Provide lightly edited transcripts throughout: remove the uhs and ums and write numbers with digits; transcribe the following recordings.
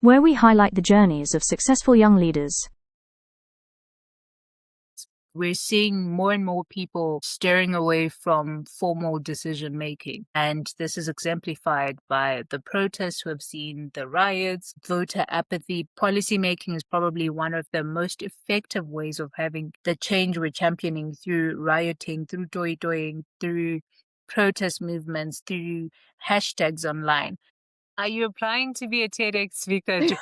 where we highlight the journeys of successful young leaders. We're seeing more and more people steering away from formal decision making. And this is exemplified by the protests we've seen, the riots, voter apathy. Policymaking is probably one of the most effective ways of having the change we're championing through rioting, through toy-toying, through protest movements, through hashtags online. Are you applying to be a TEDx speaker, Joyce?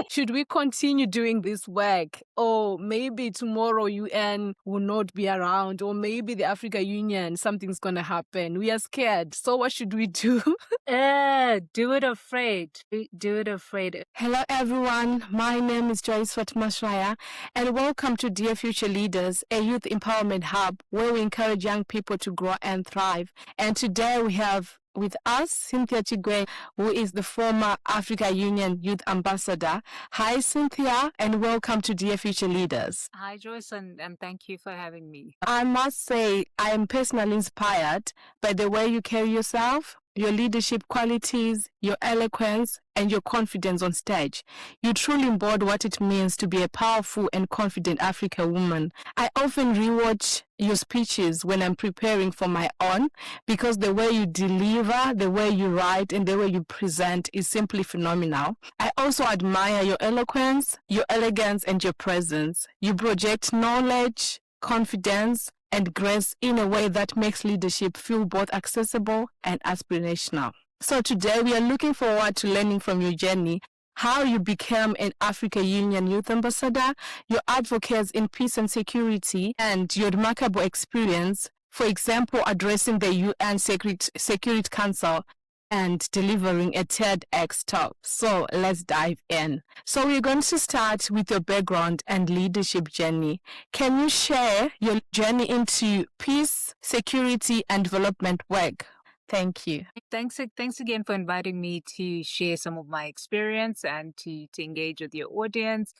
Should we continue doing this work? Or maybe tomorrow UN will not be around, or maybe the Africa Union, something's going to happen. We are scared. So what should we do? Do it afraid. Do it afraid. Hello, everyone. My name is Joyce Masvaya, and welcome to Dear Future Leaders, a youth empowerment hub where we encourage young people to grow and thrive. And today we have with us Cynthia Chigwenya, who is the former Africa Union Youth Ambassador. Hi, Cynthia, and welcome to Dear Future Leaders. Hi, Joyce, and thank you for having me. I must say, I am personally inspired by the way you carry yourself, your leadership qualities, your eloquence, and your confidence on stage. You truly embody what it means to be a powerful and confident African woman. I often rewatch your speeches when I'm preparing for my own because the way you deliver, the way you write, and the way you present is simply phenomenal. I also admire your eloquence, your elegance, and your presence. You project knowledge, confidence, and grace in a way that makes leadership feel both accessible and aspirational. So today we are looking forward to learning from your journey, how you became an Africa Union Youth Ambassador, your advocacy in peace and security, and your remarkable experience, for example, addressing the UN Security Council and delivering a TEDx talk. So let's dive in. So we're going to start with your background and leadership journey. Can you share your journey into peace, security, and development work? Thank you. Thanks again for inviting me to share some of my experience and to engage with your audience.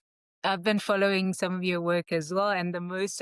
I've been following some of your work as well. And the most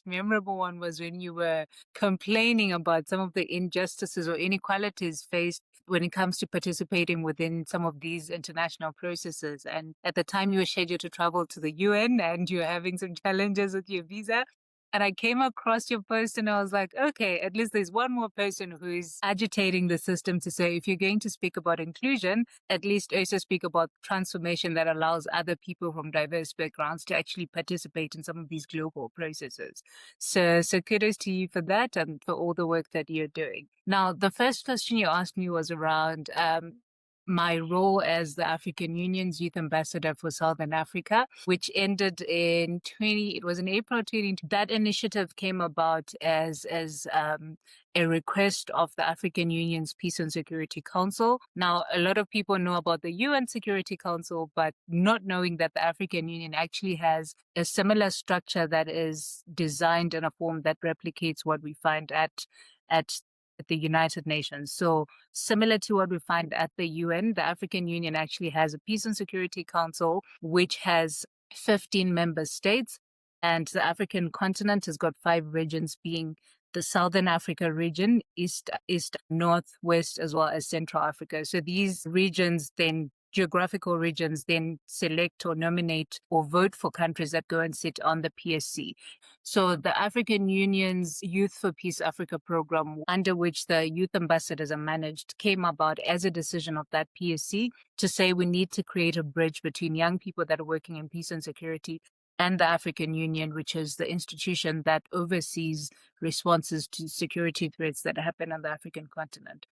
memorable one was when you were complaining about some of the injustices or inequalities faced when it comes to participating within some of these international processes. And at the time you were scheduled to travel to the UN and you were having some challenges with your visa. And I came across your post and I was like, okay, at least there's one more person who is agitating the system to say, if you're going to speak about inclusion, at least also speak about transformation that allows other people from diverse backgrounds to actually participate in some of these global processes. So kudos to you for that and for all the work that you're doing. Now, the first question you asked me was around my role as the African Union's Youth Ambassador for Southern Africa, which ended in April 2020. That initiative came about as a request of the African Union's Peace and Security Council. Now, a lot of people know about the UN Security Council, but not knowing that the African Union actually has a similar structure that is designed in a form that replicates what we find at the United Nations. So similar to what we find at the UN, the African Union actually has a Peace and Security Council, which has 15 member states. And the African continent has got 5 regions, being the Southern Africa region, East, North, West, as well as Central Africa. So these regions geographical regions then select or nominate or vote for countries that go and sit on the PSC. So the African Union's Youth for Peace Africa program, under which the youth ambassadors are managed, came about as a decision of that PSC to say we need to create a bridge between young people that are working in peace and security and the African Union, which is the institution that oversees responses to security threats that happen on the African continent.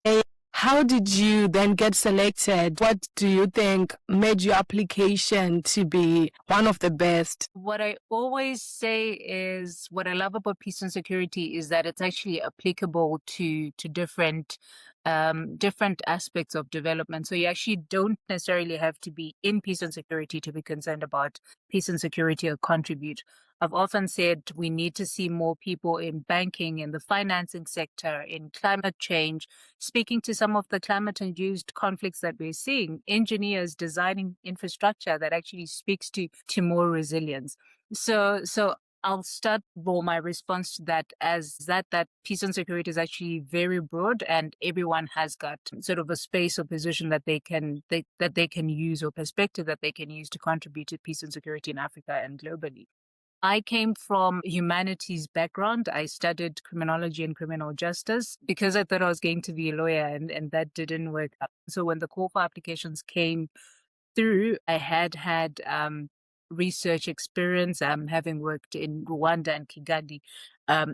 How did you then get selected? What do you think made your application to be one of the best? What I always say is what I love about peace and security is that it's actually applicable to different aspects of development. So you actually don't necessarily have to be in peace and security to be concerned about peace and security or contribute. I've often said we need to see more people in banking, in the financing sector, in climate change, speaking to some of the climate-induced conflicts that we're seeing, engineers designing infrastructure that actually speaks to more resilience. So I'll start my response to that as that peace and security is actually very broad, and everyone has got sort of a space or position that they can use, or perspective that they can use to contribute to peace and security in Africa and globally. I came from humanities background. I studied criminology and criminal justice because I thought I was going to be a lawyer, and that didn't work out. So when the call for applications came through, I had research experience, having worked in Rwanda and Kigali,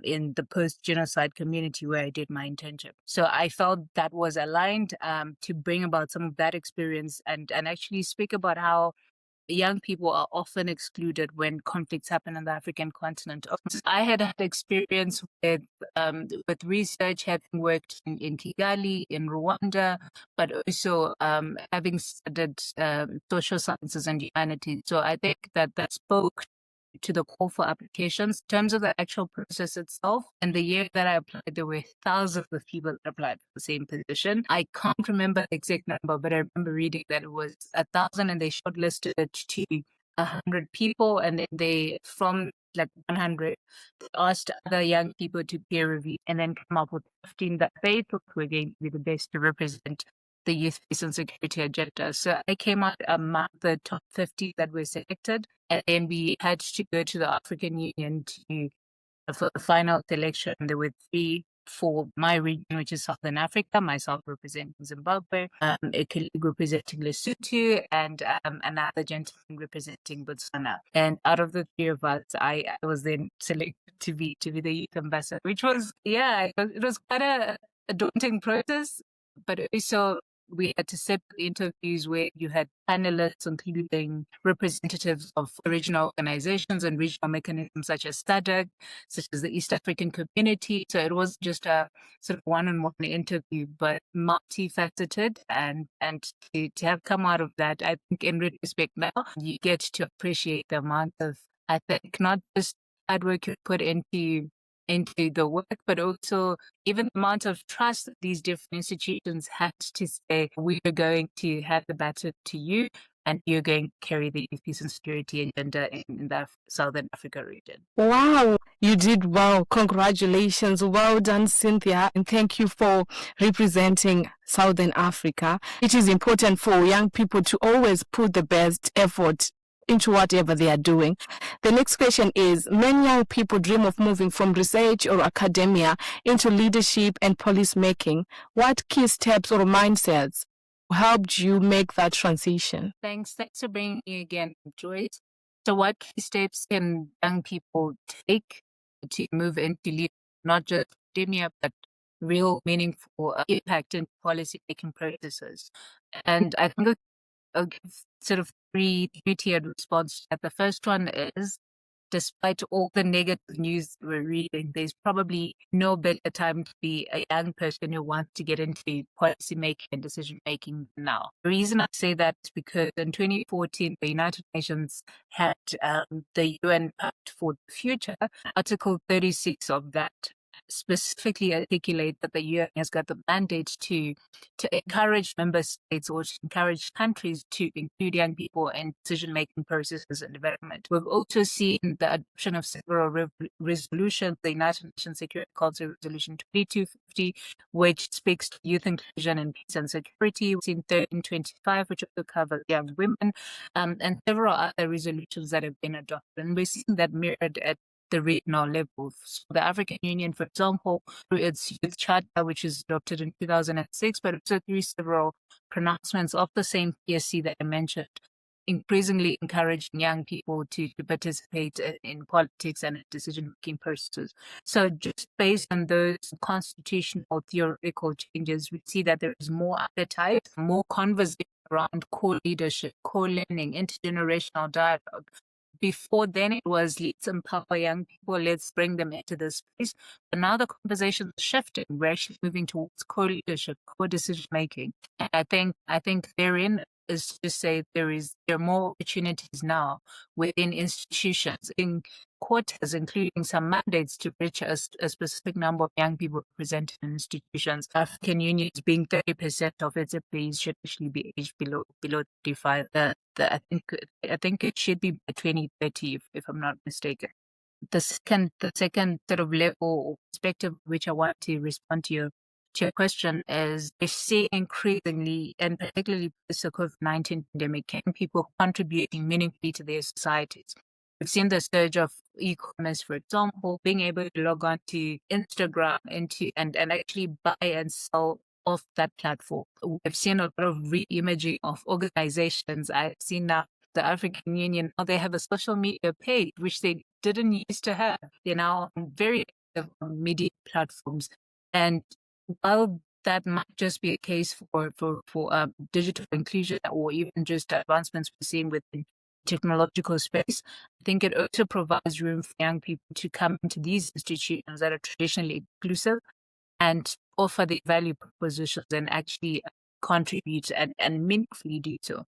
in the post-genocide community where I did my internship. So I felt that was aligned to bring about some of that experience and actually speak about how young people are often excluded when conflicts happen on the African continent. I had experience with research, having worked in Kigali, in Rwanda, but also having studied social sciences and humanities. So I think that spoke to the call for applications. In terms of the actual process itself, and the year that I applied, there were thousands of people that applied for the same position. I can't remember the exact number, but I remember reading that it was 1,000, and they shortlisted it to 100 people, and then they, from like 100, they asked other young people to peer review and then come up with 15 that they thought were going to be the best to represent the youth peace and security agenda. So I came out among the top 50 that were selected, and then we had to go to the African Union for the final selection. There were 3 for my region, which is Southern Africa, myself representing Zimbabwe, a colleague representing Lesotho, and another gentleman representing Botswana. And out of the 3 of us, I was then selected to be the youth ambassador, which was, it was quite a daunting process, but also we had to set interviews where you had panelists, including representatives of regional organizations and regional mechanisms such as SADC, such as the East African Community. So it was just a sort of one-on-one interview, but multifaceted. And to have come out of that, I think in retrospect now, you get to appreciate the amount of, I think, not just hard work you put into the work, but also even the amount of trust that these different institutions had to say, we are going to have the baton to you, and you're going to carry the peace and security agenda in the Southern Africa region. Wow, you did well. Congratulations. Well done, Cynthia. And thank you for representing Southern Africa. It is important for young people to always put the best effort into whatever they are doing. The next question is, many young people dream of moving from research or academia into leadership and policymaking. What key steps or mindsets helped you make that transition? Thanks for bringing me again, Joyce. So what key steps can young people take to move into leadership, not just academia, but real meaningful impact in policy-making processes? And I think I'll give sort of 3-tiered response. The first one is, despite all the negative news we're reading, there's probably no better time to be a young person who wants to get into policy making and decision making now. The reason I say that is because in 2014, the United Nations had the UN Pact for the Future. Article 36 of that specifically articulate that the UN has got the mandate to encourage member states or to encourage countries to include young people in decision-making processes and development. We've also seen the adoption of several resolutions, the United Nations Security Council Resolution 2250, which speaks to youth inclusion and peace and security. We've seen 1325, which also covers young women, and several other resolutions that have been adopted. And we're seeing that mirrored at the regional level. So the African Union, for example, through its Youth Charter, which was adopted in 2006, but also through several pronouncements of the same PSC that I mentioned, increasingly encouraging young people to participate in politics and decision-making processes. So just based on those constitutional theoretical changes, we see that there is more appetite, more conversation around co-leadership, co-learning, intergenerational dialogue. Before then, it was let's empower young people, let's bring them into this space. But now the conversation is shifting. We're actually moving towards co-leadership, co-decision making. And I think therein is to say there are more opportunities now within institutions, in quotas, including some mandates to reach a specific number of young people represented in institutions. African Unions being 30% of its employees should actually be aged below 35. I think it should be by 2030, if I'm not mistaken. the second sort of level or perspective which I want to respond to your question is we see increasingly, and particularly with the COVID-19 pandemic, people contributing meaningfully to their societies. We've seen the surge of e-commerce, for example, being able to log on to Instagram and actually buy and sell off that platform. We've seen a lot of re-imaging of organizations. I've seen now the African Union, now they have a social media page, which they didn't used to have. They're now very active on media platforms. And while that might just be a case for digital inclusion or even just advancements we're seeing within technological space, I think it also provides room for young people to come into these institutions that are traditionally exclusive and offer the value propositions and actually contribute and meaningfully do so.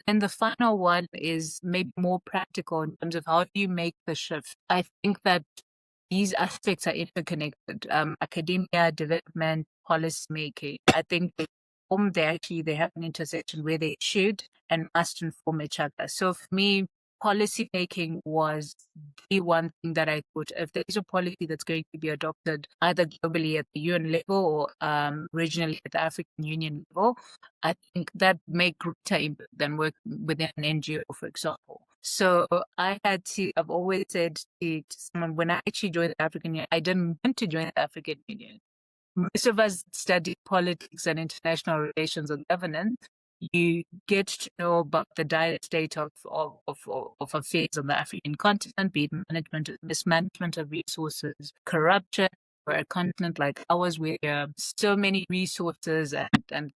And the final one is maybe more practical in terms of how do you make the shift. I think that these aspects are interconnected. Academia, development, policymaking. I think they have an intersection where they should and must inform each other. So for me, policymaking was the one thing that I thought, if there is a policy that's going to be adopted either globally at the UN level or regionally at the African Union level, I think that make greater impact than work within an NGO, for example. So I've always said to someone, when I actually joined the African Union, I didn't want to join the African Union. Most of us study politics and international relations and governance. You get to know about the dire state of affairs on the African continent, be it mismanagement of resources, corruption, or a continent like ours where there are so many resources and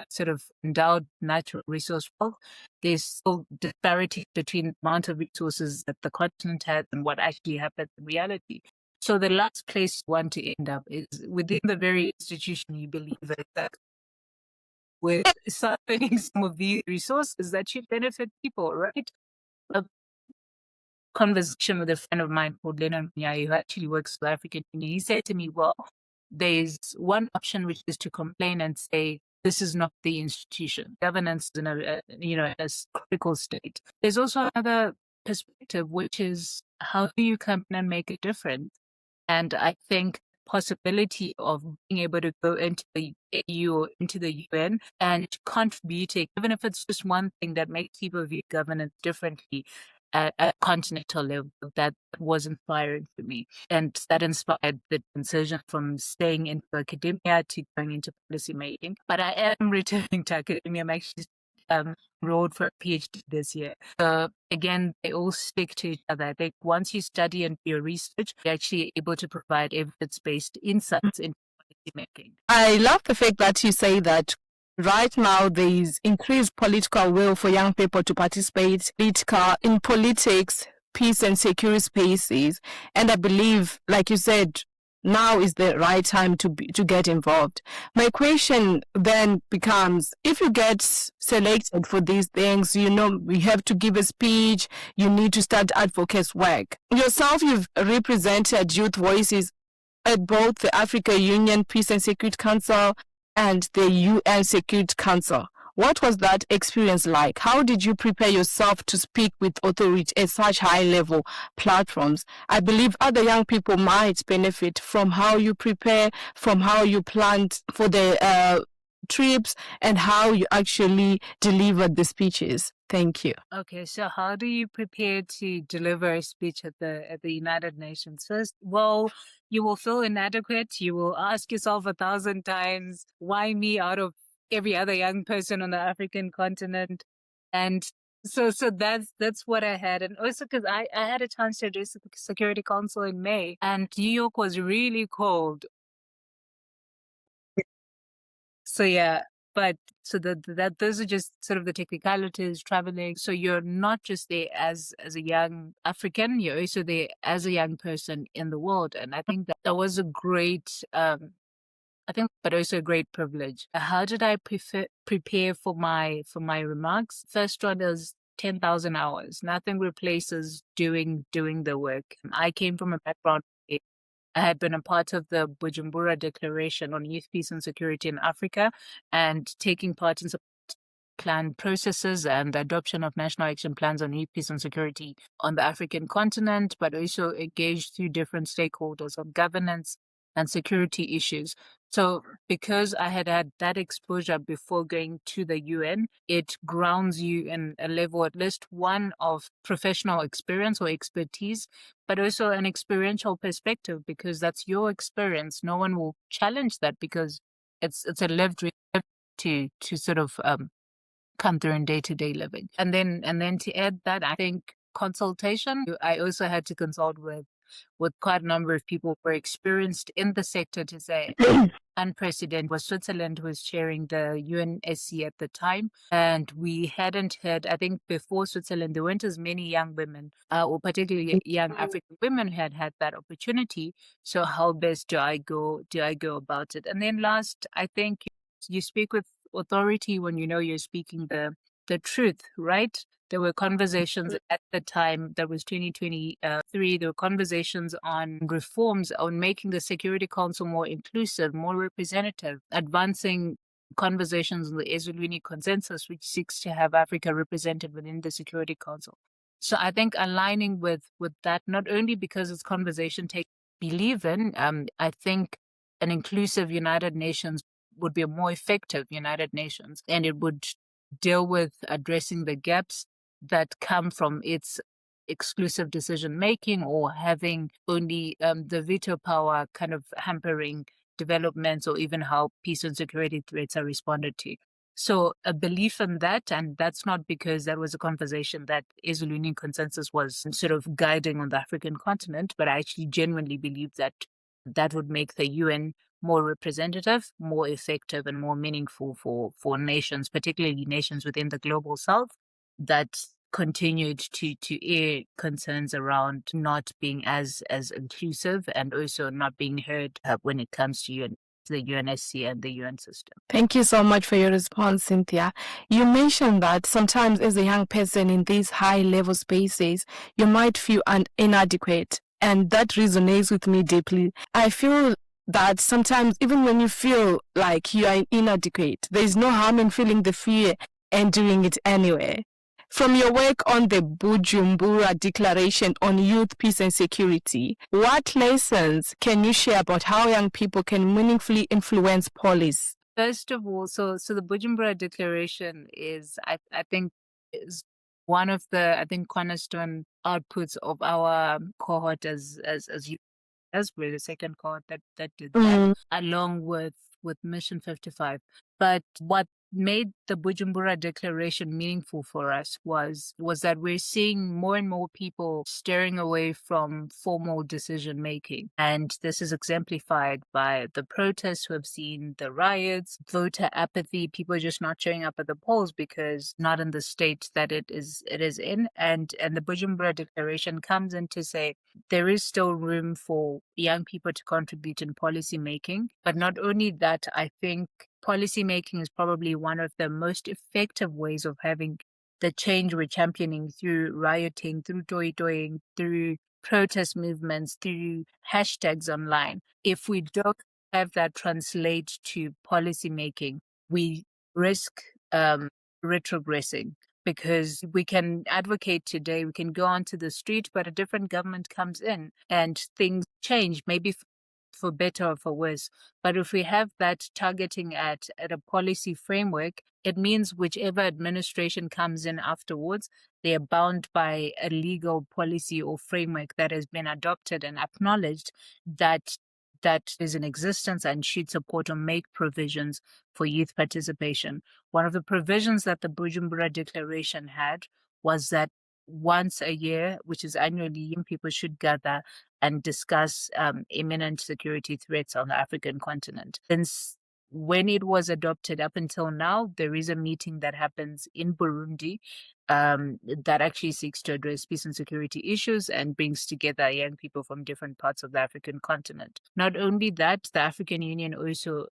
sort of endowed natural resource wealth. There's still disparity between the amount of resources that the continent has and what actually happens in reality. So the last place you want to end up is within the very institution you believe that with siphoning some of these resources that should benefit people, right? A conversation with a friend of mine called Leonard Nyai, who actually works for the African Union, he said to me, well, there's one option which is to complain and say, this is not the institution. Governance is in a critical state. There's also another perspective, which is how do you come in and make a difference? And I think possibility of being able to go into the EU or into the UN and contributing, even if it's just one thing that makes people view governance differently at a continental level, that was inspiring for me. And that inspired the transition from staying into academia to going into policymaking. But I am returning to academia. I'm actually enrolled for a PhD this year. Again, they all stick to each other. I think once you study and do your research, you're actually able to provide evidence-based insights into policymaking. I love the fact that you say that right now there is increased political will for young people to participate in politics, peace and security spaces. And I believe, like you said, now is the right time to get involved. My question then becomes, if you get selected for these things, you have to give a speech, you need to start advocacy work. Yourself, you've represented youth voices at both the African Union Peace and Security Council and the UN Security Council. What was that experience like? How did you prepare yourself to speak with authority at such high-level platforms? I believe other young people might benefit from how you prepare, from how you planned for the trips, and how you actually delivered the speeches. Thank you. Okay, so how do you prepare to deliver a speech at the United Nations? First, well, you will feel inadequate. You will ask yourself 1,000 times, why me out of every other young person on the African continent? And so that's what I had. And also because I had a chance to address the Security Council in May, and New York was really cold. So yeah, but so that those are just sort of the technicalities, traveling. So you're not just there as a young African, you're also there as a young person in the world. And I think that was a great but also a great privilege. How did I prepare for my remarks? First one is 10,000 hours. Nothing replaces doing the work. I came from a background. I had been a part of the Bujumbura Declaration on Youth, Peace and Security in Africa, and taking part in some plan processes and the adoption of national action plans on youth, peace and security on the African continent, but also engaged through different stakeholders on governance and security issues. So because I had had that exposure before going to the UN, it grounds you in a level, at least one, of professional experience or expertise, but also an experiential perspective, because that's your experience. No one will challenge that because it's a lived reality to sort of come through in day-to-day living. And then to add that, I think consultation, I also had to consult with quite a number of people who were experienced in the sector to say unprecedented. Was Switzerland who was chairing the UNSC at the time, and we hadn't heard, I think before Switzerland, there weren't as many young women, or particularly young African women who had that opportunity. So how best do I go about it? And then last, I think you speak with authority when you know you're speaking the truth, right? There were conversations at the time, that was 2023, there were conversations on reforms, on making the Security Council more inclusive, more representative, advancing conversations on the Ezulwini Consensus, which seeks to have Africa represented within the Security Council. So I think aligning with that, not only because it's conversation take believe in, I think an inclusive United Nations would be a more effective United Nations, and it would deal with addressing the gaps that come from its exclusive decision making, or having only the veto power kind of hampering developments, or even how peace and security threats are responded to. So a belief in that, and that's not because that was a conversation that Ezulwini Consensus was sort of guiding on the African continent, but I actually genuinely believe that that would make the UN more representative, more effective, and more meaningful for nations, particularly nations within the global south, that continued to air concerns around not being as inclusive, and also not being heard when it comes to the UNSC and the UN system. Thank you so much for your response, Cynthia. You mentioned that sometimes as a young person in these high-level spaces, you might feel inadequate, and that resonates with me deeply. I feel that sometimes even when you feel like you are inadequate, there is no harm in feeling the fear and doing it anyway. From your work on the Bujumbura Declaration on Youth, Peace and Security, what lessons can you share about how young people can meaningfully influence policy? First of all, so the Bujumbura Declaration is, I think, is one of the, I think, cornerstone outputs of our cohort as we're the second cohort that did that, along with Mission 55. But what made the Bujumbura Declaration meaningful for us was that we're seeing more and more people steering away from formal decision making. And this is exemplified by the protests we have seen, the riots, voter apathy, people just not showing up at the polls because not in the state that it is in. And the Bujumbura Declaration comes in to say there is still room for young people to contribute in policy making. But not only that, I think policymaking is probably one of the most effective ways of having the change we're championing through rioting, through toy-toying, through protest movements, through hashtags online. If we don't have that translate to policymaking, we risk retrogressing, because we can advocate today, we can go onto the street, but a different government comes in and things change, maybe for better or for worse. But if we have that targeting at a policy framework, it means whichever administration comes in afterwards, they are bound by a legal policy or framework that has been adopted and acknowledged that is in existence and should support or make provisions for youth participation. One of the provisions that the Bujumbura Declaration had was that once a year, which is annually, young people should gather and discuss imminent security threats on the African continent. Since when it was adopted up until now, there is a meeting that happens in Burundi that actually seeks to address peace and security issues and brings together young people from different parts of the African continent. Not only that, the African Union also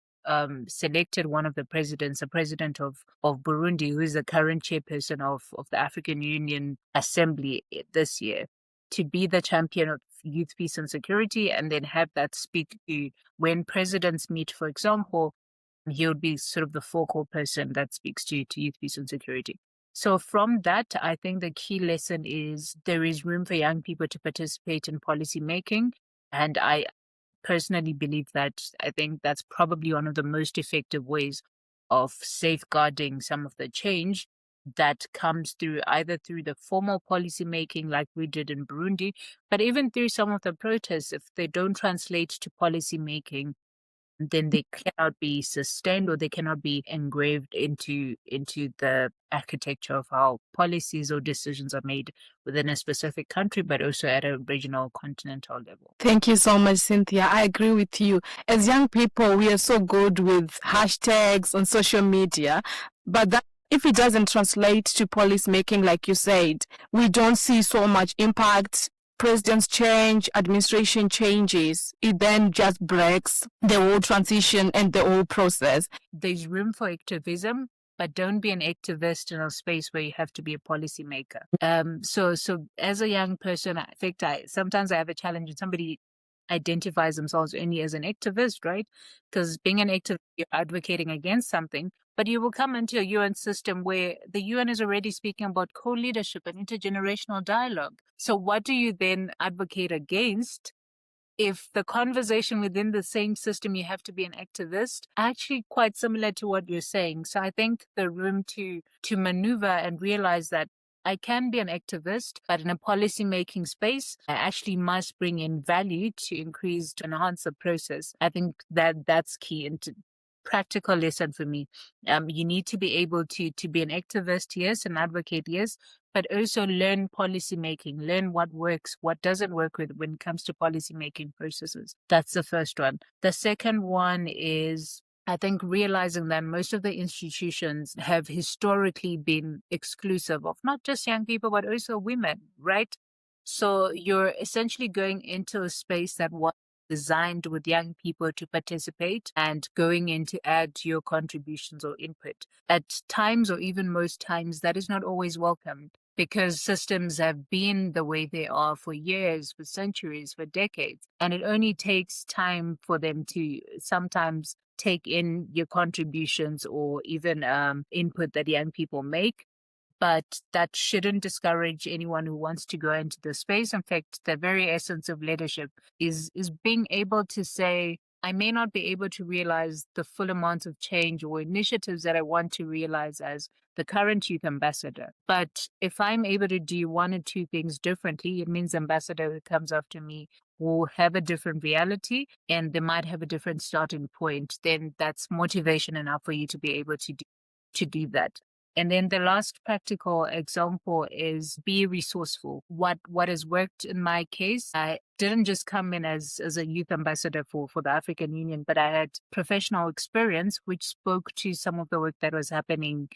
selected one of the presidents, the president of Burundi, who is the current chairperson of the African Union Assembly this year, to be the champion of youth, peace and security, and then have that speak to when presidents meet, for example, he would be sort of the focal person that speaks to youth, peace, and security. So from that, I think the key lesson is there is room for young people to participate in policy making. And I personally believe that I think that's probably one of the most effective ways of safeguarding some of the change that comes through either through the formal policy making like we did in Burundi, but even through some of the protests. If they don't translate to policy making, then they cannot be sustained or they cannot be engraved into the architecture of how policies or decisions are made within a specific country, but also at a regional continental level. Thank you so much, Cynthia. I agree with you. As young people, we are so good with hashtags on social media, but that if it doesn't translate to policy making, like you said, we don't see so much impact. Presidents change, administration changes, it then just breaks the whole transition and the whole process. There's room for activism, but don't be an activist in a space where you have to be a policymaker. So as a young person, in fact, sometimes I have a challenge when somebody identifies themselves only as an activist, right? Because being an activist, you're advocating against something, but you will come into a UN system where the UN is already speaking about co-leadership and intergenerational dialogue. So what do you then advocate against if the conversation within the same system you have to be an activist, actually quite similar to what you're saying? So I think the room to maneuver and realize that I can be an activist, but in a policy-making space, I actually must bring in value to enhance the process. I think that's key into practical lesson for me. You need to be able to be an activist, yes, an advocate, yes, but also learn policy making, learn what works, what doesn't work when it comes to policy making processes. That's the first one. The second one is, I think, realizing that most of the institutions have historically been exclusive of not just young people, but also women, right? So you're essentially going into a space that was designed with young people to participate and going in to add your contributions or input. At times, or even most times, that is not always welcomed because systems have been the way they are for years, for centuries, for decades. And it only takes time for them to sometimes take in your contributions or even input that young people make. But that shouldn't discourage anyone who wants to go into the space. In fact, the very essence of leadership is being able to say, I may not be able to realize the full amount of change or initiatives that I want to realize as the current youth ambassador. But if I'm able to do one or two things differently, it means the ambassador who comes after me will have a different reality and they might have a different starting point. Then that's motivation enough for you to be able to do that. And then the last practical example is be resourceful. What has worked in my case, I didn't just come in as a youth ambassador for the African Union, but I had professional experience which spoke to some of the work that was happening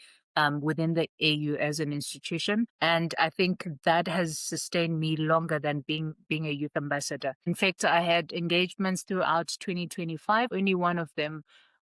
within the AU as an institution. And I think that has sustained me longer than being a youth ambassador. In fact, I had engagements throughout 2025. Only one of them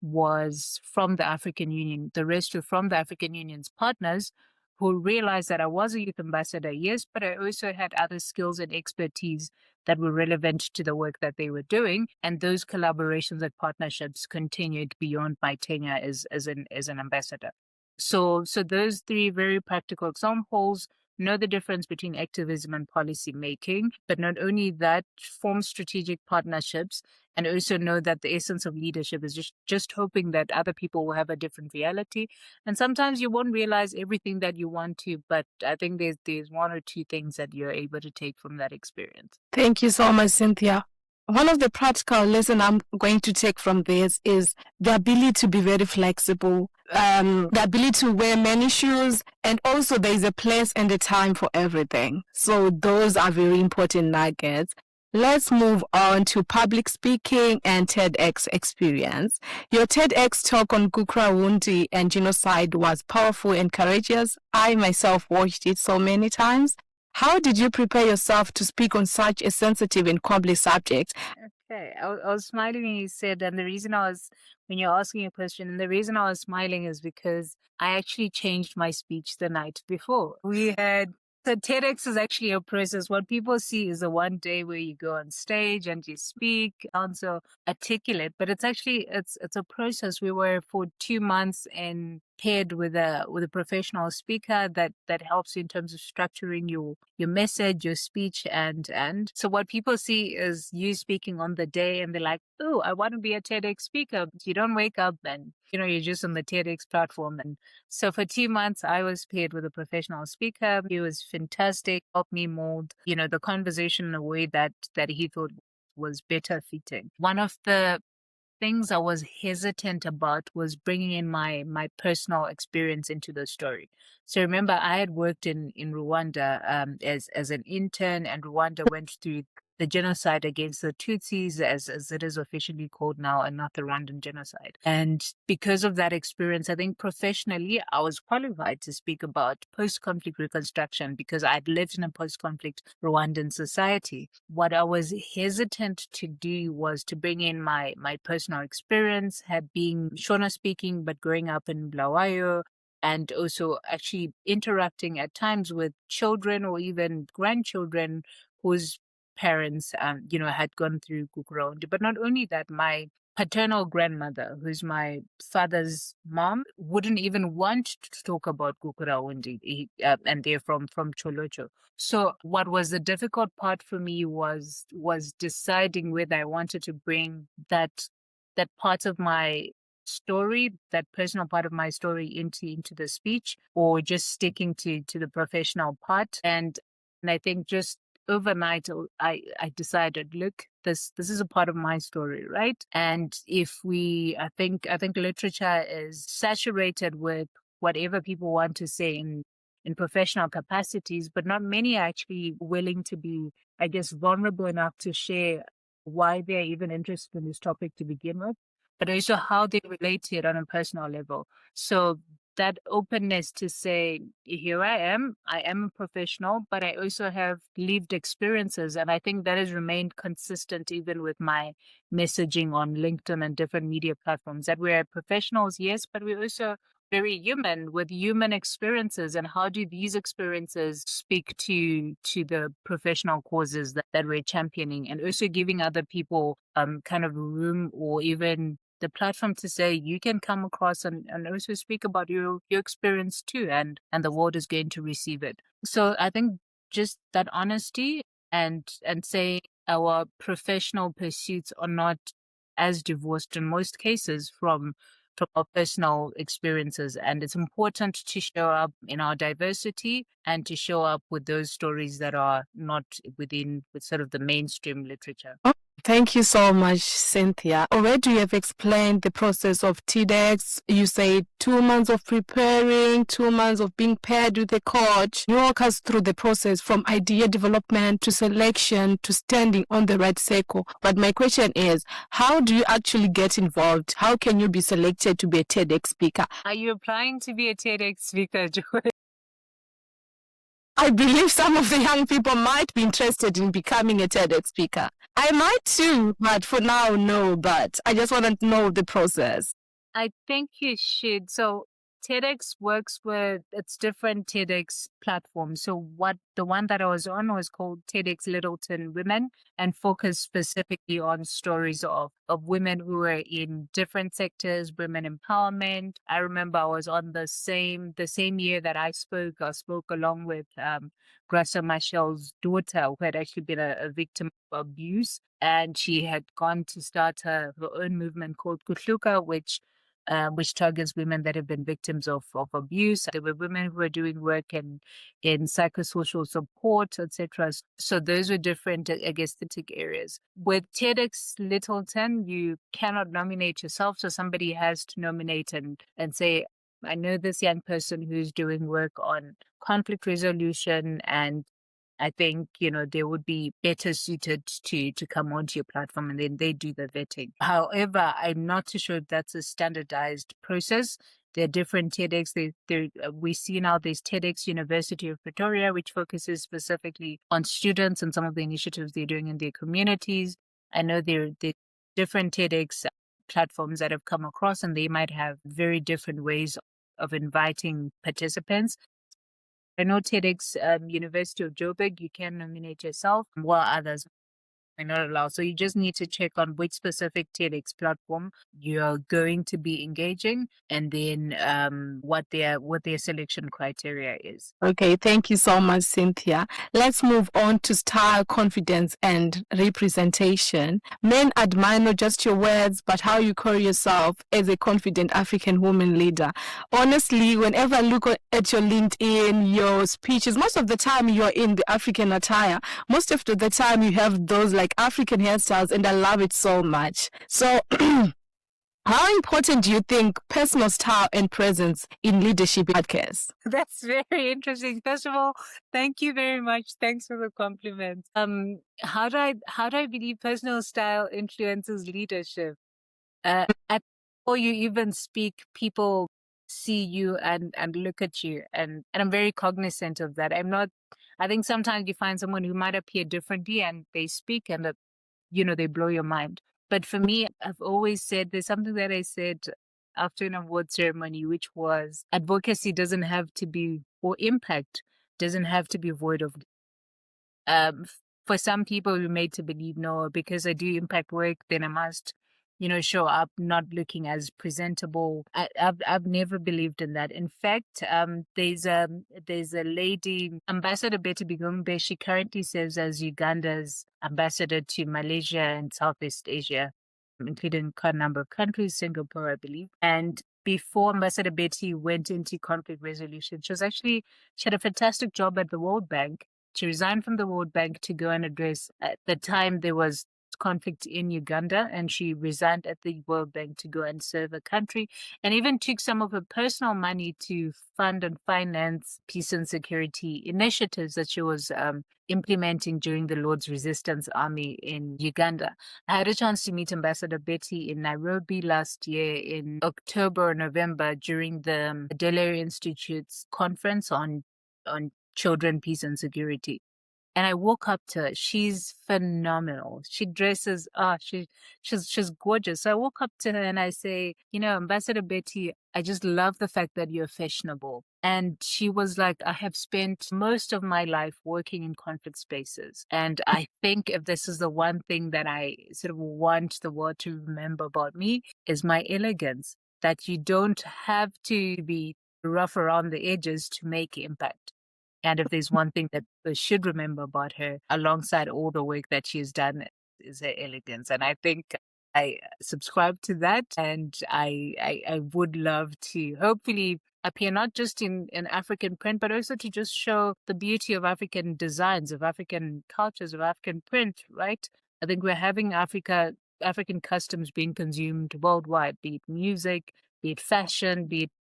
was from the African Union. The rest were from the African Union's partners who realized that I was a youth ambassador, yes, but I also had other skills and expertise that were relevant to the work that they were doing. And those collaborations and partnerships continued beyond my tenure as an ambassador. So those three very practical examples. Know the difference between activism and policy making, but not only that, form strategic partnerships and also know that the essence of leadership is just hoping that other people will have a different reality. And sometimes you won't realize everything that you want to, but I think there's one or two things that you're able to take from that experience. Thank you so much, Cynthia. One of the practical lessons I'm going to take from this is the ability to be very flexible, the ability to wear many shoes, and also there is a place and a time for everything. So those are very important nuggets. Let's move on to public speaking and TEDx experience. Your TEDx talk on Gukrawundi and genocide was powerful and courageous. I myself watched it so many times. How did you prepare yourself to speak on such a sensitive and complex subject? Okay, I was smiling when you said, and the reason when you're asking a question, and the reason I was smiling is because I actually changed my speech the night before. We had So TEDx is actually a process. What people see is the one day where you go on stage and you speak, sound so articulate, but it's actually it's a process. We were for 2 months and paired with a professional speaker that helps you in terms of structuring your message, your speech, and so what people see is you speaking on the day, and they're like, "Oh, I want to be a TEDx speaker." But you don't wake up and you're just on the TEDx platform. And so for 2 months, I was paired with a professional speaker. He was fantastic, helped me mold, the conversation in a way that he thought was better fitting. One of the things I was hesitant about was bringing in my personal experience into the story. So remember, I had worked in Rwanda as an intern, and Rwanda went through the genocide against the Tutsis, as it is officially called now, and not the Rwandan genocide. And because of that experience, I think professionally, I was qualified to speak about post-conflict reconstruction because I'd lived in a post-conflict Rwandan society. What I was hesitant to do was to bring in my personal experience, had been Shona speaking, but growing up in Bulawayo, and also actually interacting at times with children or even grandchildren whose parents, had gone through Kukurawundi. But not only that, my paternal grandmother, who's my father's mom, wouldn't even want to talk about Kukurawundi, and they're from Cholocho. So what was the difficult part for me was deciding whether I wanted to bring that part of my story, that personal part of my story into the speech, or just sticking to the professional part. And I think just overnight I decided, look, this is a part of my story, right? And I think literature is saturated with whatever people want to say in professional capacities, but not many are actually willing to be, I guess, vulnerable enough to share why they're even interested in this topic to begin with, but also how they relate to it on a personal level. So that openness to say, here I am a professional, but I also have lived experiences. And I think that has remained consistent even with my messaging on LinkedIn and different media platforms, that we're professionals, yes, but we're also very human with human experiences. And how do these experiences speak to the professional causes that we're championing, and also giving other people kind of room or even the platform to say you can come across and also speak about your experience too, and the world is going to receive it. So I think just that honesty and say our professional pursuits are not as divorced in most cases from our personal experiences, and it's important to show up in our diversity and to show up with those stories that are not with sort of the mainstream literature. Thank you so much, Cynthia. Already you have explained the process of TEDx. You say 2 months of preparing, 2 months of being paired with a coach. You walk us through the process from idea development to selection to standing on the right circle. But my question is, how do you actually get involved? How can you be selected to be a TEDx speaker? Are you applying to be a TEDx speaker, Joy? I believe some of the young people might be interested in becoming a TEDx speaker. I might too, but for now, no. But I just want to know the process. I think you should. So TEDx works with its different TEDx platforms. So the one that I was on was called TEDx Littleton Women, and focused specifically on stories of women who were in different sectors, women empowerment. I remember I was on the same year that I spoke along with Graça Machel's daughter, who had actually been a victim of abuse. And she had gone to start her own movement called Kuhluka, which targets women that have been victims of abuse. There were women who were doing work in psychosocial support, etc. So those were different, I guess, thematic areas. With TEDx Littleton, you cannot nominate yourself, so somebody has to nominate and say, I know this young person who's doing work on conflict resolution, and I think, they would be better suited to come onto your platform, and then they do the vetting. However, I'm not too sure if that's a standardized process. There are different TEDx. We see now there's TEDx University of Pretoria, which focuses specifically on students and some of the initiatives they're doing in their communities. I know there are different TEDx platforms that have come across, and they might have very different ways of inviting participants. I know TEDx University of Joburg, you can nominate yourself, while others are not allowed. So you just need to check on which specific TEDx platform you're going to be engaging, and then what their selection criteria is. Okay, thank you so much, Cynthia. Let's move on to style, confidence, and representation. Men admire not just your words, but how you carry yourself as a confident African woman leader. Honestly, whenever I look at your LinkedIn, your speeches, most of the time you're in the African attire. Most of the time you have those like African hairstyles, and I love it so much. So, how important do you think personal style and presence in leadership podcasts? That's very interesting. First of all, thank you very much. Thanks for the compliment. How do I believe personal style influences leadership? Before you even speak, people see you and look at you, and I'm very cognizant of that. I think sometimes you find someone who might appear differently and they speak and they blow your mind. But for me, I've always said, there's something that I said after an award ceremony, which was advocacy doesn't have to be, or impact doesn't have to be void of. For some people, we're made to believe, no, because I do impact work, then I must, show up not looking as presentable. I've never believed in that. In fact, there's a lady, Ambassador Betty Bigombe. She currently serves as Uganda's ambassador to Malaysia and Southeast Asia, including quite a number of countries, Singapore, I believe. And before Ambassador Betty went into conflict resolution, she had a fantastic job at the World Bank. She resigned from the World Bank to go and address, at the time there was conflict in Uganda, and she resigned at the World Bank to go and serve a country, and even took some of her personal money to fund and finance peace and security initiatives that she was implementing during the Lord's Resistance Army in Uganda. I had a chance to meet Ambassador Betty in Nairobi last year in October or November during the Delaware Institute's conference on children, peace and security. And I woke up to her. She's phenomenal. She dresses, she's gorgeous. So I woke up to her and I say, Ambassador Betty, I just love the fact that you're fashionable. And she was like, I have spent most of my life working in conflict spaces. And I think if this is the one thing that I sort of want the world to remember about me, is my elegance, that you don't have to be rough around the edges to make impact. And if there's one thing that we should remember about her, alongside all the work that she's done, is her elegance. And I think I subscribe to that. And I would love to hopefully appear not just in African print, but also to just show the beauty of African designs, of African cultures, of African print, right? I think we're having African customs being consumed worldwide, be it music, be it fashion, be it,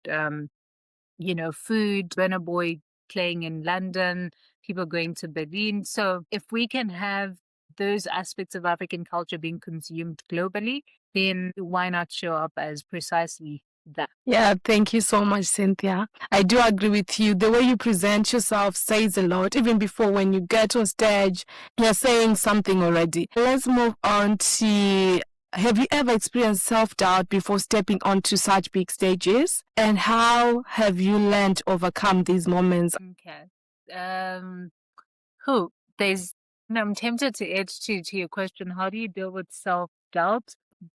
food, Burna Boy playing in London, people going to Berlin. So if we can have those aspects of African culture being consumed globally, then why not show up as precisely that? Yeah, thank you so much, Cynthia. I do agree with you. The way you present yourself says a lot. Even before when you get on stage, you're saying something already. Let's move on to, have you ever experienced self-doubt before stepping onto such big stages? And how have you learned to overcome these moments? Okay. I'm tempted to add to your question, how do you deal with self-doubt?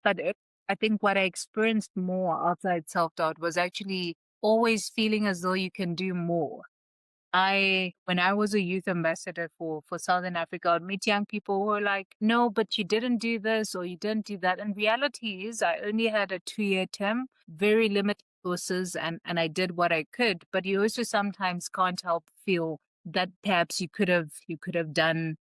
But I think what I experienced more outside self-doubt was actually always feeling as though you can do more. When I was a youth ambassador for Southern Africa, I'd meet young people who were like, no, but you didn't do this or you didn't do that. And reality is I only had a 2-year term, very limited resources, and I did what I could. But you also sometimes can't help feel that perhaps you could have done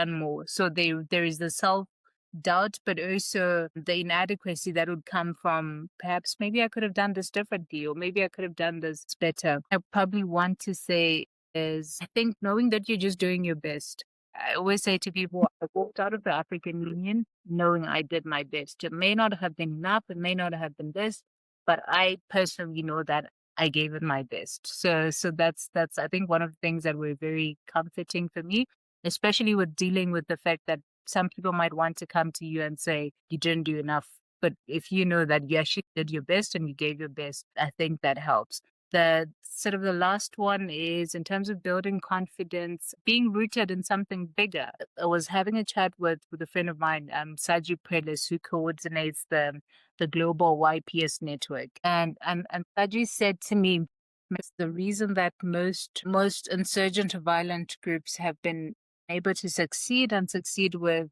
more. So there is the self-doubt, but also the inadequacy that would come from perhaps maybe I could have done this differently, or maybe I could have done this better. I probably want to say is, I think, knowing that you're just doing your best. I always say to people, I walked out of the African Union knowing I did my best. It may not have been enough, it may not have been this, but I personally know that I gave it my best. So that's I think one of the things that were very comforting for me, especially with dealing with the fact that some people might want to come to you and say, you didn't do enough. But if you know that you actually did your best and you gave your best, I think that helps. The sort of the last one is in terms of building confidence, being rooted in something bigger. I was having a chat with a friend of mine, Saju Prelis, who coordinates the global YPS network. And Saju said to me, the reason that most insurgent or violent groups have been able to succeed with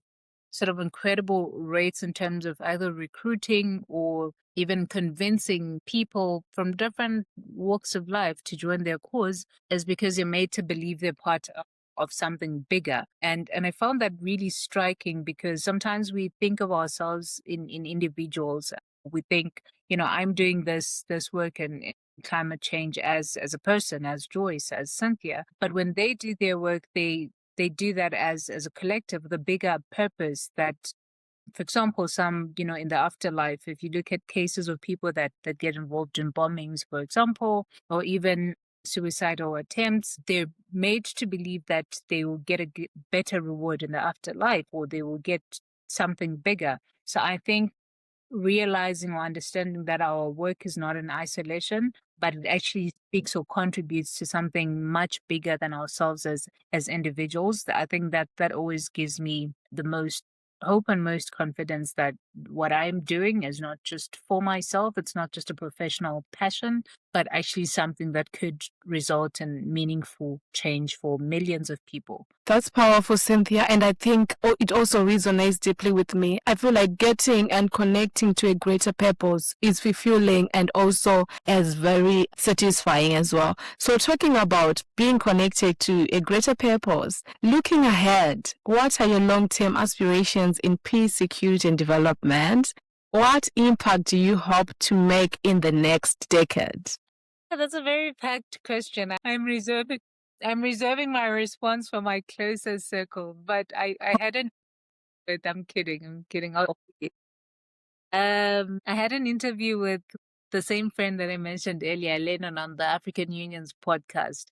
sort of incredible rates in terms of either recruiting or even convincing people from different walks of life to join their cause is because you're made to believe they're part of something bigger. And I found that really striking because sometimes we think of ourselves in individuals. We think, I'm doing this work in climate change as a person, as Joyce, as Cynthia. But when they do their work, they do that as a collective, the bigger purpose that, for example, some, in the afterlife, if you look at cases of people that get involved in bombings, for example, or even suicidal attempts, they're made to believe that they will get a better reward in the afterlife, or they will get something bigger. So I think realizing or understanding that our work is not in isolation, but it actually speaks or contributes to something much bigger than ourselves as individuals. I think that always gives me the most hope and most confidence that what I'm doing is not just for myself, it's not just a professional passion, but actually something that could result in meaningful change for millions of people. That's powerful, Cynthia, and I think it also resonates deeply with me. I feel like getting and connecting to a greater purpose is fulfilling and also as very satisfying as well. So talking about being connected to a greater purpose, looking ahead, what are your long-term aspirations in peace, security, and development? What impact do you hope to make in the next decade? That's a very packed question. I'm reserving my response for my closest circle, but I hadn't. I'm kidding. I had an interview with the same friend that I mentioned earlier, Lennon, on the African Union's podcast.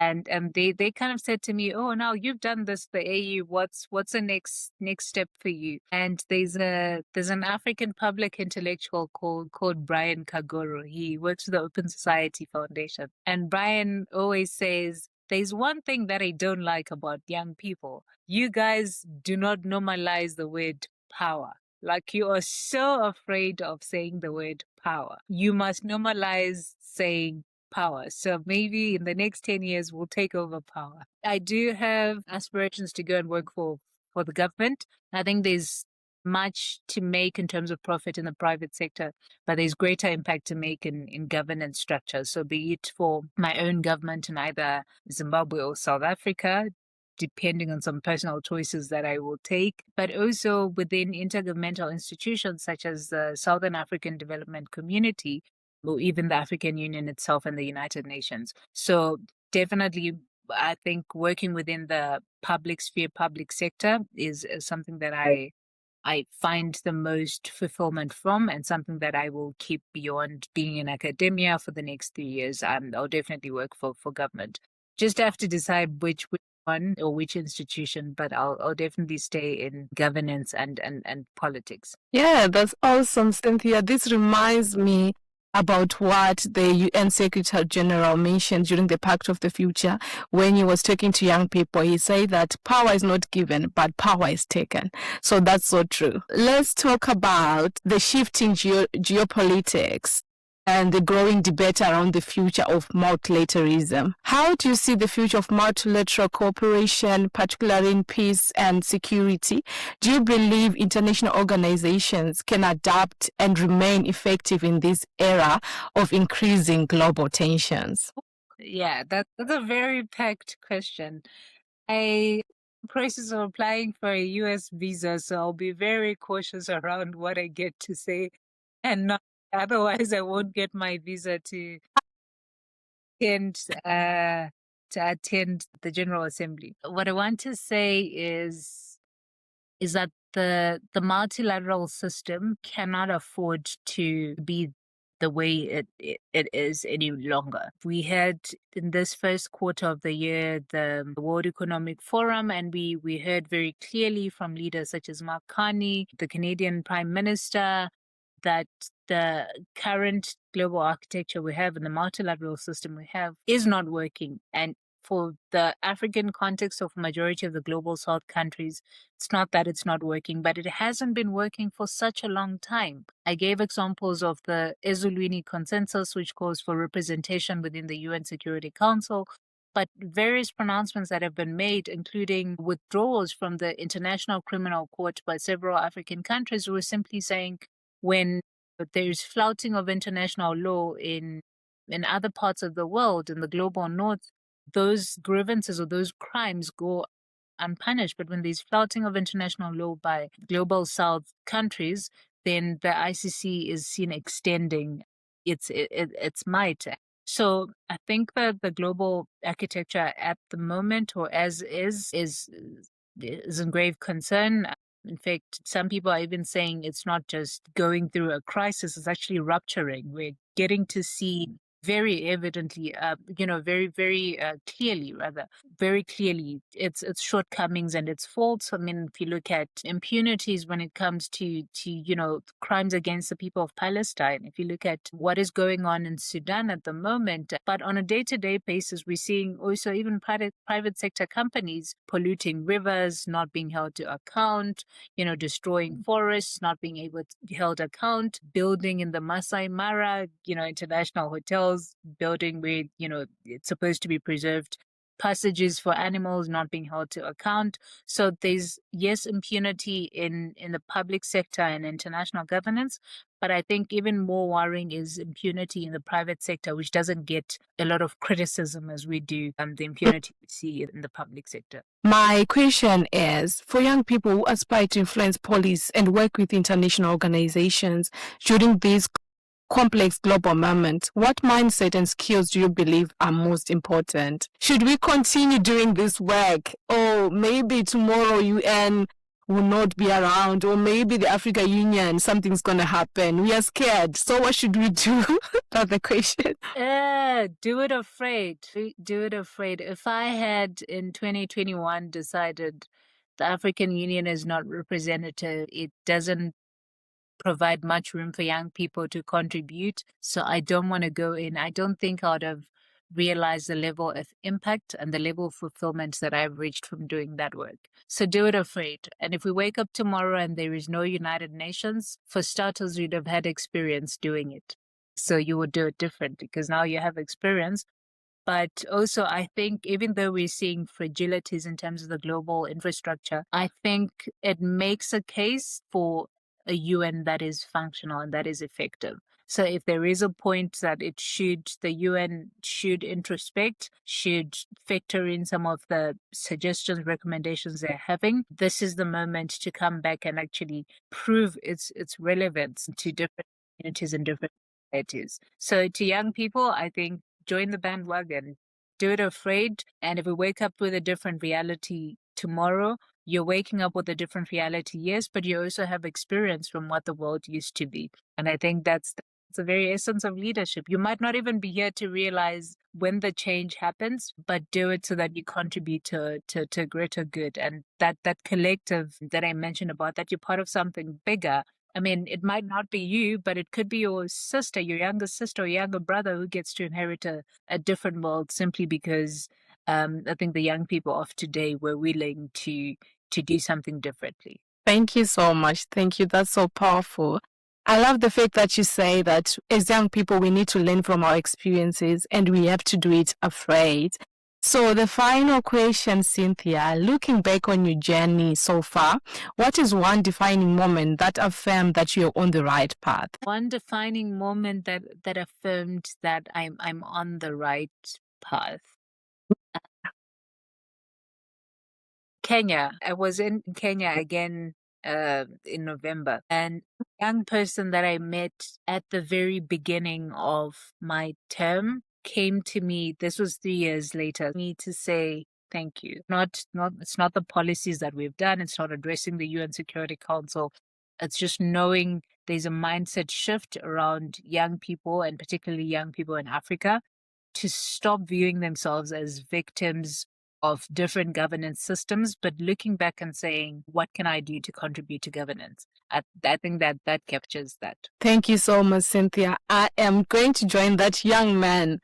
And they kind of said to me, "Oh, now you've done this for AU. What's the next step for you?" And there's an African public intellectual called Brian Kagoro. He works for the Open Society Foundation, and Brian always says, "There's one thing that I don't like about young people. You guys do not normalize the word power. Like, you are so afraid of saying the word power. You must normalize saying power. So maybe in the next 10 years, we'll take over power." I do have aspirations to go and work for the government. I think there's much to make in terms of profit in the private sector, but there's greater impact to make in governance structures. So be it for my own government in either Zimbabwe or South Africa, depending on some personal choices that I will take, but also within intergovernmental institutions such as the Southern African Development Community, or even the African Union itself and the United Nations. So definitely, I think working within the public sphere, public sector is something that I find the most fulfillment from, and something that I will keep beyond being in academia for the next 3 years. I'll definitely work for government. Just have to decide which one or which institution, but I'll definitely stay in governance and politics. Yeah, that's awesome, Cynthia. This reminds me about what the UN Secretary General mentioned during the Pact of the Future when he was talking to young people. He said that power is not given, but power is taken. So that's so true. Let's talk about the shifting geopolitics and the growing debate around the future of multilateralism. How do you see the future of multilateral cooperation, particularly in peace and security? Do you believe international organizations can adapt and remain effective in this era of increasing global tensions? Yeah, that's a very packed question. I process of applying for a US visa, so I'll be very cautious around what I get to say, and not otherwise I won't get my visa to attend the General Assembly. What I want to say is that the multilateral system cannot afford to be the way it is any longer. We had in this first quarter of the year the World Economic Forum, and we heard very clearly from leaders such as Mark Carney, the Canadian Prime Minister, that the current global architecture we have and the multilateral system we have is not working. And for the African context of majority of the global South countries, it's not that it's not working, but it hasn't been working for such a long time. I gave examples of the Ezulwini Consensus, which calls for representation within the UN Security Council, but various pronouncements that have been made, including withdrawals from the International Criminal Court by several African countries, were simply saying when there's flouting of international law in other parts of the world, in the global north, those grievances or those crimes go unpunished. But when there's flouting of international law by global south countries, then the ICC is seen extending its might. So I think that the global architecture at the moment, or as is in grave concern. In fact, some people are even saying it's not just going through a crisis, it's actually rupturing. We're getting to see very evidently, very clearly its shortcomings and its faults. I mean, if you look at impunities when it comes to crimes against the people of Palestine, if you look at what is going on in Sudan at the moment, but on a day-to-day basis, we're seeing also even private sector companies polluting rivers, not being held to account, destroying forests, not being able to be held account, building in the Masai Mara, international hotels, building where, it's supposed to be preserved, passages for animals not being held to account. So there's, yes, impunity in the public sector and international governance, but I think even more worrying is impunity in the private sector, which doesn't get a lot of criticism as we do the impunity we see in the public sector. My question is, for young people who aspire to influence policy and work with international organizations during these complex global moment, what mindset and skills do you believe are most important? Should we continue doing this work? Or maybe tomorrow UN will not be around, or maybe the African Union, something's going to happen. We are scared. So what should we do? That's the question. Do it afraid. Do it afraid. If I had in 2021 decided the African Union is not representative, it doesn't provide much room for young people to contribute, so I don't want to go in. I don't think I would have realized the level of impact and the level of fulfillment that I've reached from doing that work. So do it afraid. And if we wake up tomorrow and there is no United Nations, for starters, you'd have had experience doing it. So you would do it differently because now you have experience. But also, I think even though we're seeing fragilities in terms of the global infrastructure, I think it makes a case for a UN that is functional and that is effective. So if there is a point that the UN should introspect, should factor in some of the suggestions, recommendations they're having, this is the moment to come back and actually prove its relevance to different communities and different societies. So to young people, I think join the bandwagon, do it afraid. And if we wake up with a different reality tomorrow, you're waking up with a different reality, yes, but you also have experience from what the world used to be. And I think that's the very essence of leadership. You might not even be here to realize when the change happens, but do it so that you contribute to greater good. And that collective that I mentioned about, that you're part of something bigger. I mean, it might not be you, but it could be your sister, your younger sister or younger brother who gets to inherit a different world simply because I think the young people of today were willing to do something differently. Thank you so much. Thank you. That's so powerful. I love the fact that you say that as young people, we need to learn from our experiences and we have to do it afraid. So the final question, Cynthia, looking back on your journey so far, what is one defining moment that affirmed that you're on the right path? One defining moment that affirmed that I'm on the right path. Kenya. I was in Kenya again in November, and a young person that I met at the very beginning of my term came to me. This was 3 years later, me to say thank you. It's not the policies that we've done. It's not addressing the UN Security Council. It's just knowing there's a mindset shift around young people, and particularly young people in Africa, to stop viewing themselves as victims of different governance systems, but looking back and saying, what can I do to contribute to governance? I think that captures that. Thank you so much, Cynthia. I am going to join that young man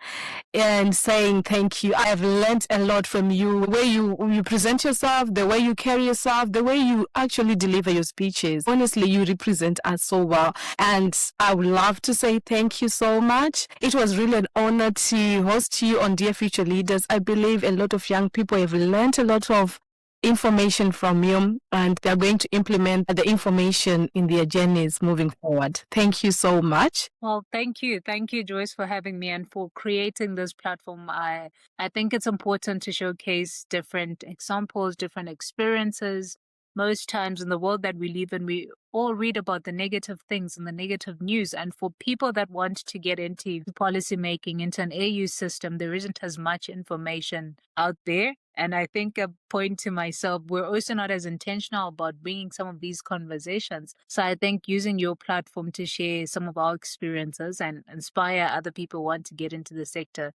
in saying thank you. I have learned a lot from you, the way you present yourself, the way you carry yourself, the way you actually deliver your speeches. Honestly, you represent us so well. And I would love to say thank you so much. It was really an honor to host you on Dear Future Leaders. I believe a lot of young people have learned a lot of information from you, and they're going to implement the information in their journeys moving forward. Thank you so much. Well, thank you. Thank you, Joyce, for having me and for creating this platform. I think it's important to showcase different examples, different experiences. Most times in the world that we live in, we all read about the negative things and the negative news. And for people that want to get into policymaking, into an AU system, there isn't as much information out there. And I think a point to myself, we're also not as intentional about bringing some of these conversations. So I think using your platform to share some of our experiences and inspire other people who want to get into the sector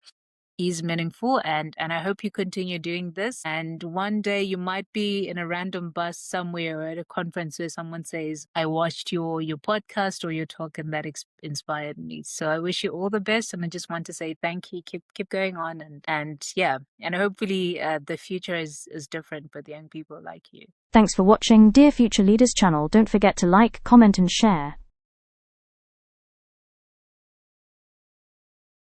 is meaningful, and I hope you continue doing this. And one day you might be in a random bus somewhere or at a conference where someone says, I watched your podcast or your talk and that inspired me. So I wish you all the best, and I just want to say thank you. Keep going on, and hopefully the future is different with young people like you. Thanks for watching Dear Future Leaders channel. Don't forget to like, comment and share.